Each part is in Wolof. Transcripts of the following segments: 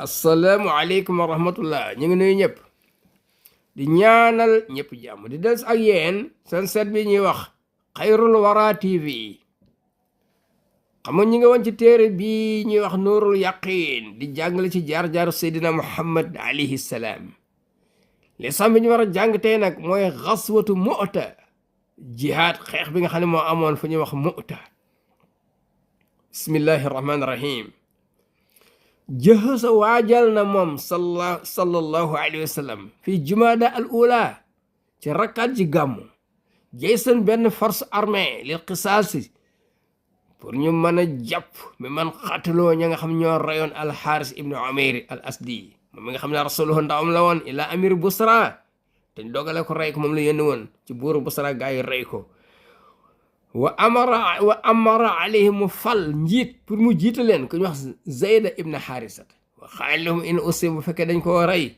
asalaamaaleykum wa rahmatullah ñu ngi nuyu ñëpp di ñaanal ñëpp jàmm di des ak yéen seen seet bi ñuy wax xayrul wara tv xam nga ñi nga woon ci téere bi ñuy wax nuurul yaqin di jàngale ci jaar-jaaru seydina muhammad alayhi salaam leçon bi ñu war a jàng tey nag mooy xaswatu mu'ta jihaad xeex bi nga xam ne moo amoon fu ñuy wax mu'ta bismillahi rahmaani rahim jëhësa waajal na moom sallallahu alayhi wa sallam fii jumaada al ula ci rakkaat ji gàmmu jaysan benn force armée lil qisaasi pour ñu mën a jàpp mi man xataloo ña nga xam ñoo rayoon al xaaris ibnu umayr al asdi moom mi nga xam ne rasuluhu ndawam la woon ila amir busra te dogale ko rey ko moom la yónni woon ci buuru busra gaa yi rey ko wa amara alayhi mu fal njiit pour mu jiite leen ku ñu wax zayda ibn xaarisat wa xaal lahum in usib bu fekkee dañ koo rey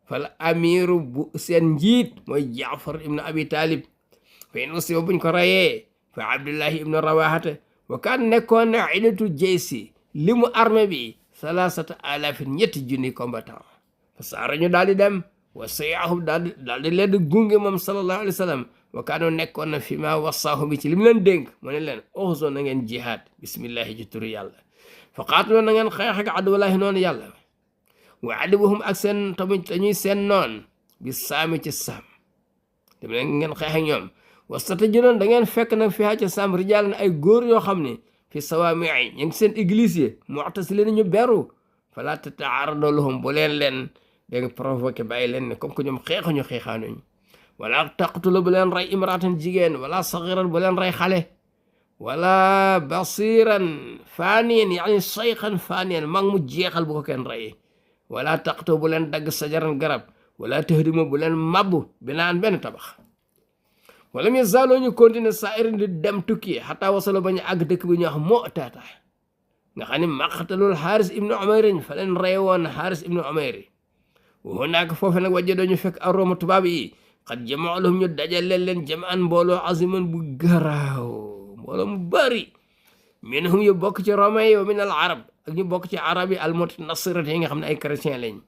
fal amiru bu seen njiit mooy jaafar ibn abi talib fa in usib buñ ko reyee fa abdullahi ibn rawahata wa kaan nekkoon na idatu jaysi li mu armée bi 3,000 ñetti junni combattant fa saara ñu daal di dem wa sayahum daal di leen di gunge moom sallallahu alayhi wa sallam wa kaanoo nekkoon na fi ma wasaahu bi ci li mu leen dénk mu ne leen oxso na ngeen jihaad bismillahi ji turu yàlla fa qaatuloo na ngeen xeex ak aduwallaahi noonu yàlla wa aduwahum ak seen tamit dañuy seen noon bi saami ci saam dem leen ngeen xeex ak ñoom wastatajidoon da ngeen fekk nag fi ci saam rijaalan ay góor yoo xam ne fi sawaami'i ñu ngi seen église yi mu'tasileen ñu beru falaa tata'arradoo lahum bu leen da nga provoqué bàyyi leen ne comme que ñoom xeexuñu xeexaanuñu wala taqtulu bu leen rey imraatan jigéen wala sagiran bu leen rey xale wala basiran faaniyan yaani sayxan faaniyan mag mu jeexal bu ko kenn rey wala taqtu bu leen dagg sajaran garab wala tahdimu bu leen mabbu binaan benn tabax wala mu zaaloo ñu continuer saa'irin di dem tukki xataa wasalo ba ñu àgg dëkk bi ñu wax Mu'tata nga xam ne maqtalul xaaris ibnu umayrin fa leen rey woon xaaris ibnu umayri wa hunaaka foofu nag wajjadoo ñu fekk arooma tubaab yi xat jamaa lahum ñu dajale leen jamaan mbooloo aziman bu garaaw mbooloo mu bari minhum yu bokk ci romain yi wa min al arab ak ñu bokk ci arab yi al mutanasirat yi nga xam ne ay chrétien lañ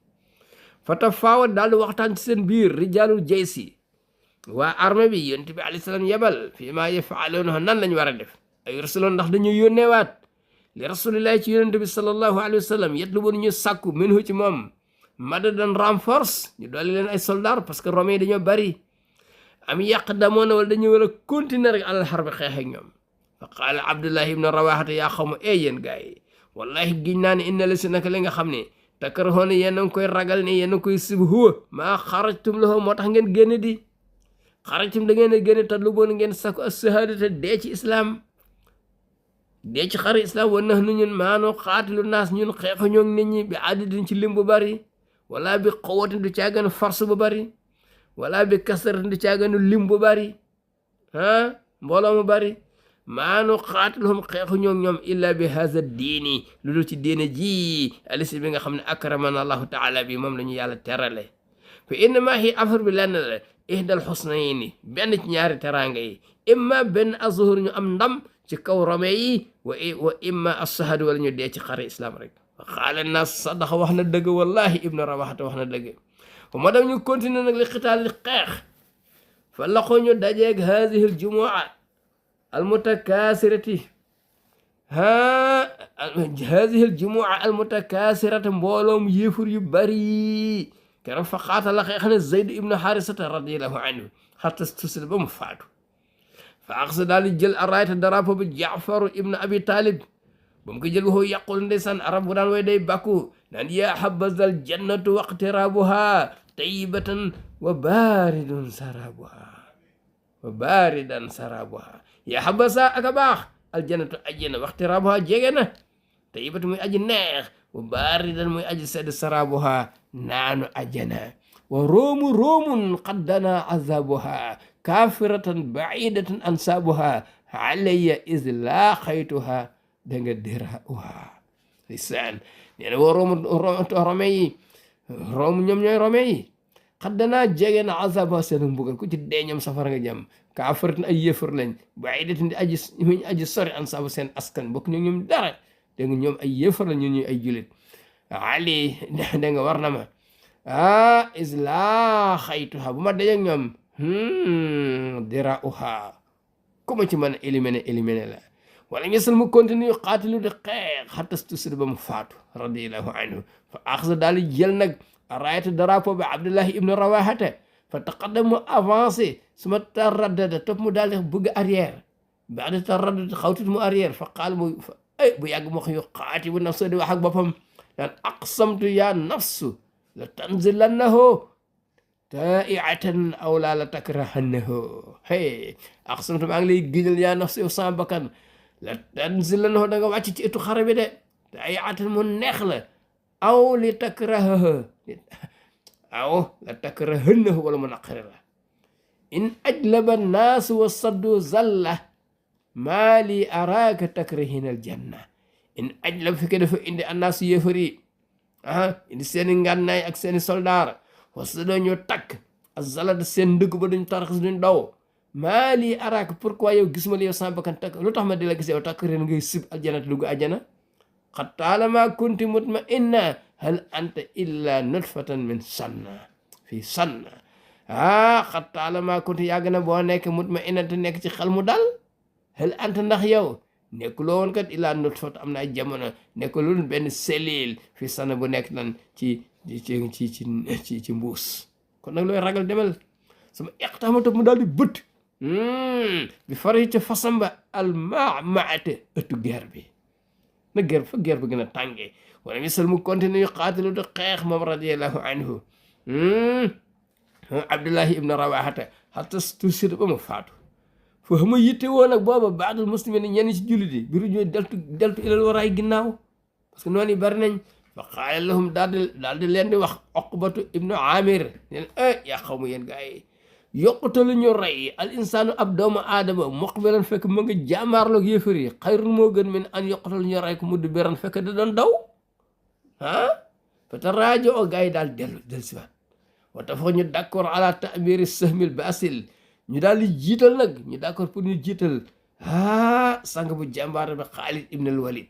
fa tafaawat daal di waxtaan ci seen biir rijaalul jaysi waa armée bi yonent bi alayhi salaam yebal fii maa yafaaluuna nan lañ war a def ay rasuloon ndax dañu yónneewaat li rasulillahi ci yonent bi sallallahu alayhi wa sallam yatlubuun ñu sàkku minhu ci moom madadan renforce ñu doole leen ay soldats parce que romains yi dañoo bari am yàq damoona wala dañu war a continuer rek alal xarbi xeex ak ñoom fa qaala abdullahi ibn rawahata yaa xawma yéen gars yi wallahi giñ naa ne inna la si naka li nga xam ne takrahoona yéen a ngi koy ragal ne yéen a ngi koy sib huwa maa xarajtum lahu moo tax ngeen génn di xarajtum da ngeen a génn te lu boon ngeen sakku as-shahadata dee ci islam dee ci xari islam wa nax nu ñun maanoo xaatilu naas ñun xeexu ñoo nit ñi bi àddidin ci lim bu bari wala bi xawatin du caaganu force bu bari wala bi kasaratin du caaganu lim bu bari mbooloo mu bari maanu xaatiluhum xeexu ñoom illa bi haza diini lu dul ci diine ji alisi bi nga xam ne akramana allahu taala bi moom la ñu yàlla terale fa innama hi afar bi lenn la ihdal xusnayni benn ci ñaari teranga yi imma benn azhur ñu am ndam ci kaw rome yi wa imma as-sahad wala ñu dee ci xare islam rek xaale na sadaxa wax na dëgg wallahi ibnu rawaxata wax na dëgg fa ma dem ñu continuer nag li xitaal li xeex fa laqo ñu dajeeg hadihi al jumua al mutakaasirati hadihi al jumua al mutakaasirati mbooloom yéefur yu bari keroog fa xaatala xeex na zayd ibnu xaarisata radiallahu anhu xatta tusil ba mu faatu fa aqsa daal di jël arayta drapeau bi jaafaru ibnu abi talib ba mu ko jël waxoo yàqul ndeysaan arab bu daan way day bàkku naan yaa habazal jannatu waqtirabuha tayyibatan wa baridun sarabuha yaa habaza ak a baax aljannatu ajjana waqtirabuha jege na tayyibatan muy aji neex wa baridan muy aji sedd sarabuha naanu ajjana wa roomun qaddana azabuha kafiratan baidatan ansabuha alayya iz laqaytuha da nga dira waa lisaan nee na woo rome yi ñoom ñooy rome yi xat danaa jege na azaba seen mbugal ku ci dee ñoom safara nga jëm kaafaratin ay yëfar lañ baidatin di aji sori ansaabu seen askan bokk ñoom dara dégg nga ñoom ay yëfar lañ ñun ñuy ay julit Ali da nga war na ma is laa xaytuha bu ma dajeeg ñoom dira uha ku ma ci mën a éliminer la wala ñesal mu continue xaatilu di xeex xatastusir ba mu faatu radiallahu anhu fa axsa daal di jël nag raayatu drapeau bi Abdullahi ibnu Rawahata fa taqaddam mu avancé suma taraddada topp mu daal di bëgg arrière baada taraddada xawtut mu arrière fa qaal mu bu yàgg moo xam yu xaati bu nafsa di wax ak boppam naan aqsamtu ya nafsu la tanzilannahu taiatan aw laa la takrahannahu aqsamtu maa ngi lay giñal ya nafsu yow sama bakkan la tanzilannahu da nga wàcc ci ëttu xare bi de taiatan mu neex la aw li takrahahu aw la takrahannahu wala mu naqari la in ajlaba annaasu wa saddu zalla maa li araaka takrahina aljanna in ajlab fekkee dafa indi annaasu yéefar yi indi seeni ngànnaay ak seeni soldaar wasu dañoo takk azala da seen ndëgg ba duñ taraxis duñ daw maa lii araaka pourquoi yow gisuma la yow sama bakkan takk lu tax ma di la gis yow takrahina ngay sib aljana te dugg ajana xat taalamaa kunti mutma'inna hal anta illa nutfatan min sanna fii sanna xat taalamaa kunti yàgg na boo nekk mutma'inna te nekk ci xel mu dal hal anta ndax yow nekkuloo woon kat illaa nutfat am na ay jamono nekkulul benn selil fii sanna bu nekk nan ci mbuus kon nag looy ragal demal sama iqtaama topp mu daal di bët bi fari ca fasamba almamaate ëttu guerre bi na guerre fa guerre bi gën a tàngee wala misal mu continue xaatilu di xeex moom radiallahu anhu Abdullahi ibn Rawahata hatta tusir ba mu faatu foo xama yitte woon nag booba baadul muslimin ñenn ci jullit yi biru ñooy deltu ilal waraay ginnaaw parce que noonu yi bari nañ fa qaala lahum daal di leen di wax Uqbatu ibnu Amir neen yaa xaw ma yéen gaa yi yokkutalu ñu rey al insaanu ab doomu aadama muqbilan fekk mu nga jaamaarloog yéefar yi xayrun moo gën min an yokkutalu ñu rey ko mudbiran fekk da doon daw fa taraajo o gaa yi daal del siwaat wata foog ñu d'accord ala ta'miri sahmil basil ñu daal di jiital nag ñu d'accord pour ñu jiital sang bu jàmbaar bi Xaalid ibn al Walid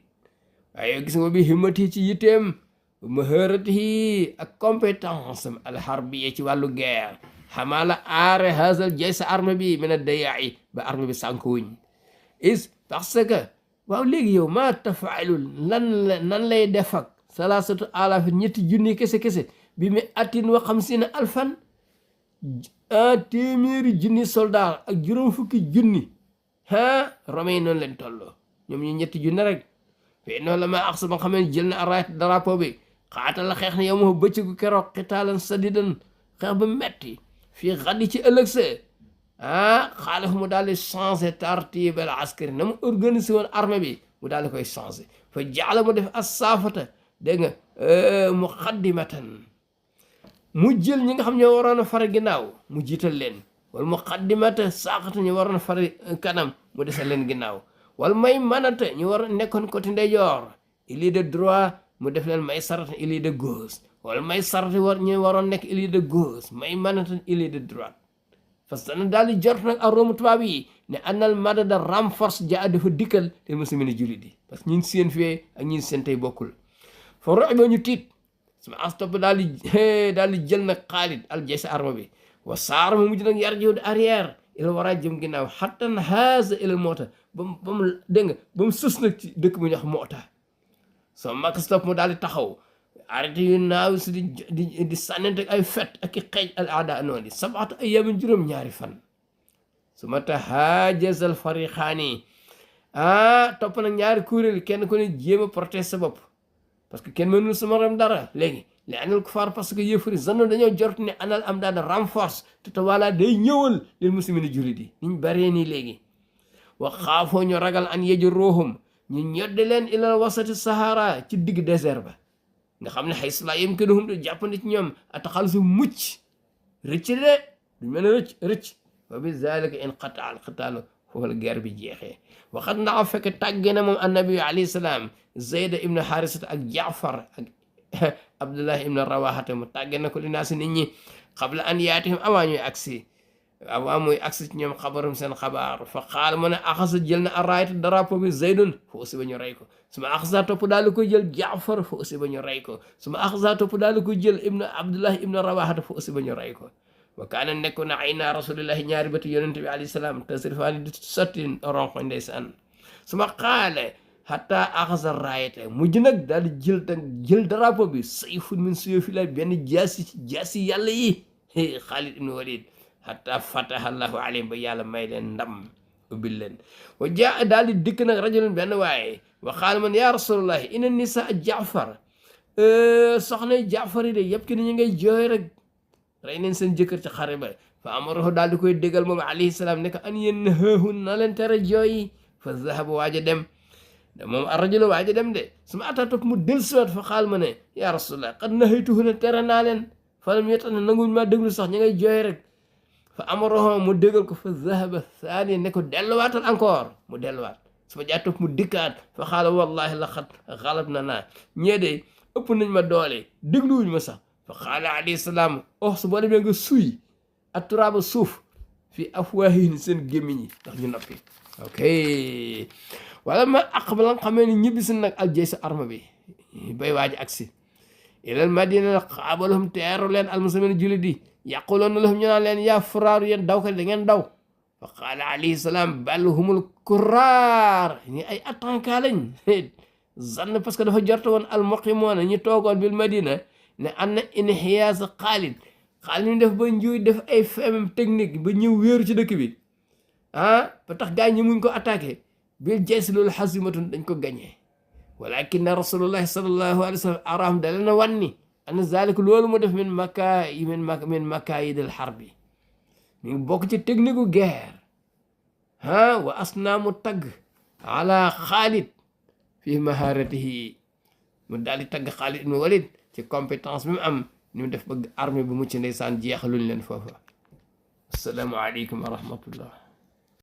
waaye gis nga bi himmati ci yitteem maharatihi ak compétence am alharbiya ci wàllu guerre xamala aare hasal jay sa arme bi mën a dayaay ba arme bi sànk wuñ is parce que waaw léegi yow maa tafaalu nan lay def ak salaasatu alaaf ñetti junni kese bi mi atin wa xamsina alfan téeméeri junni soldat ak juróom fukki junni romain yi noonu leen tolloo ñoom ñu ñetti junni rek fii noonu la maa aqsa ba nga xam ne jël na araat drapeau bi xaatal la xeex ne yow moo bëccëgu keroog xitaalan sadidan xeex ba metti fii xaddi ci ëllëg sa xaalif mu daal di changé tartib al askari na mu organisé woon armée bi mu daal di koy changé fa jaala mu def assaafata dégg nga muqaddimatan mu jël ñi nga xam ñoo waroon a fare ginnaaw mu jiital leen wala muqaddimata saaxata ñu waroon a fare kanam mu desal leen ginnaaw wala may manata ñu war nekkoon côté ndeyjoor ili de droit mu def leen may sarata ili de gauche wala may sarata ñu waroon nekk ili de gauche may manata ili de droite parce que daal di jort nag ak Roomu tubaab yi ne annal madada renforce jaa dafa dikkal te muslimin jullit yi parce que ñun seen fee ak ñun seen tey bokkul fa rox ba ñu tiit sama astop daal di jël nag Xaalid al jaysh arme bi wa saara mu mujj nag yar jiw di arrière il war a jëm ginnaaw xattan haasa ilal moota ba mu dégg nga ba mu sus nag ci dëkk bu ñuy wax moota soo mag stop mu daal di taxaw arrêté yu naaw si di sànnante ay fet ak i xeej al aada noonu di sabaatu ay yamin juróom-ñaari fan su ma ta haajasal farixaani topp nag ñaari kuréel kenn ku ne jéem a protéger sa bopp parce que kenn mënul sama ram dara léegi li anal kufaar parce que yëfari zanno dañoo jort ne anal am daal renforce te wala day ñëwal lil muslimin jullit yi niñ baree nii léegi wa xaafoo ñu ragal an yeju ruuxum ñu ñoddi leen ilal wasati sahara ci digg désert ba nga xam ne xay sala yumkinuhum du jàppandi ci ñoom ataxalusu mucc rëcc de duñ mën a rëcc wa bi zalika inqata al qitaalu foofu la guerre bi jeexee waxat ndaxa fekk tàggee na moom annabi alayhi salaam Zayd ibn Harisata ak Jaafar ak Abdullah ibn Rawahata mu tàggee na ko li naa si nit ñi qabla an yaatihim avant ñuy agsi avant muy agsi ci ñoom xabarum seen xabaar fa xaal mu ne axasa jël na araayta drapeau bi Zaydun fa aussi ba ñu rey ko suma axasa topp daal di koy jël Jaafar fa aussi ba ñu rey ko suma axasa topp daal di koy jël ibnu Abdullah ibnu Rawaha fa aussi ba ñu rey ko wa kaana nekkoon na ay naa rasulillahi ñaari bëti yonente bi alayhi salaam tasrifaani di sotti ronko ndeysaan suma xaale hatta axasa raayata mujj nag daal di jël drapeau bi sayfun min suyufillahi benn jaasi yàlla yi Xaalid ibnu Walid hatta fataha allahu alayhim ba yàlla may leen ndam ubbil leen wa jaa daal di dikk nag rajulun benn waaye wa qaala man ya rasulullahi inna nisaa Jaafar soxna Jaafar yi de yëpp ki ni ñu ngay jooy rek rey nañ seen jëkkër ci xare ba fa amarahu daal di koy dégal moom alayhi salaam ne ko an yanhahun na leen tere jooyi fa zahaba waaja dem moom arrajulu waaja dem de suma ataa topp mu del siwaat fa xaal ma ne ya rasulullah qad nahaytuhunna tere naa leen falam yetane nanguñ maa déglu sax ñu ngay jooy rek fa amarahu mu dégal ko fa zahaba thani ne ko delluwaatal encore mu delluwaat suma jaa topp mu dikkaat fa xaala wallahi laqad ghalabnaa ñee de ëpp nañ ma doole dégluwuñ ma sax fa qaala alayhi salaam su boo demee nga suy aturaaba suuf fi afwaahihim seen gémmiñ yi ndax ñu noppi ok wala ma aqbala nga xamee ni ñibbisi nag aljaysh arme bi bay waaji agsi ilal madina qaabalahum teeru leen almuslimin jullit di yaquloon na lahum ñu naan leen yaa furaaru yéen daw kat da ngeen daw fa qaala alayhi salaam bal humul kuraar ñi ay attankaa lañ zann parce que dafa jorte woon almuqimoona ñi toogoon bil madina ne am na inhiyaas Xaalid ñu def ba njuuy def ay femmes technique ba ñëw wéeru ci dëkk bi ba tax gaa ñi muñ ko attaqué bil jaysh loolu xasimatun dañ ko gañee walakin rasulullahi sallallahu alayhi wa sallam araam da leen a wan ni ana zalik loolu mu def min makaayidil harbi mi ngi bokk ci technique gu guerre wa asnaamu tagg ala Xaalid fi maharatihi mu daal di tagg Xaalid ibn Walid ci compétence bi mu am ni mu def ba armée bu mucc ndeysaan jeexaluñ leen foofa assalaamu aleykum wa rahmatullah